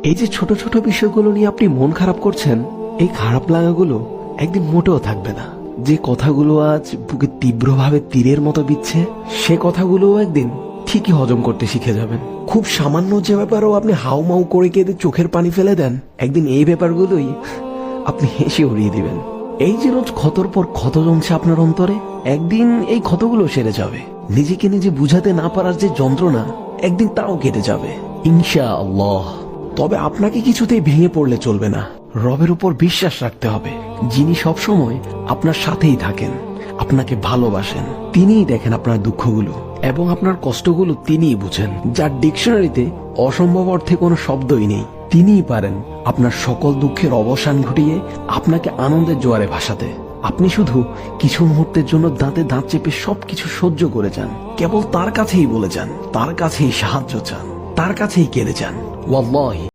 এই যে ছোট ছোট বিষয়গুলো নিয়ে আপনি মন খারাপ করছেন, এই খারাপ লাগাগুলো একদিন মোটেও থাকবে না। যে কথাগুলো আজ বুকে তীব্রভাবে তীরের মতো বিচ্ছে, সে কথাগুলো একদিন ঠিকই হজম করতে শিখে যাবেন। খুব সামান্য যে ব্যাপারও আপনি হাউমাউ করে কেঁদে চোখের পানি ফেলে দেন, একদিন এই ব্যাপারগুলোই আপনি হেসে উড়িয়ে দিবেন। এই যে রোজ ক্ষতর পর ক্ষত জমছে আপনার অন্তরে, একদিন এই ক্ষতগুলো সেরে যাবে। নিজেকে নিজে বুঝাতে না পারার যে যন্ত্রণা, একদিন তাও কেটে যাবে ইনশাআল্লাহ। তবে আপনাকে কিছুতেই ভেঙে পড়লে চলবে না। রবের উপর বিশ্বাস রাখতে হবে, যিনি সবসময় আপনার সাথেই থাকেন, আপনাকে ভালোবাসেন। তিনিই দেখেন আপনার দুঃখগুলো এবং আপনার কষ্টগুলো তিনিই বুঝেন। যার ডিকশনারিতে অসম্ভব অর্থে কোনো শব্দই নেই, তিনিই পারেন আপনার সকল দুঃখের অবসান ঘটিয়ে আপনাকে আনন্দের জোয়ারে ভাসাতে। আপনি শুধু কিছু মুহূর্তের জন্য দাঁতে দাঁত চেপে সবকিছু সহ্য করে যান, কেবল তার কাছেই বলে যান, তার কাছেই সাহায্য চান, তার কাছেই কেঁদে যান। ওয়াল্লাহি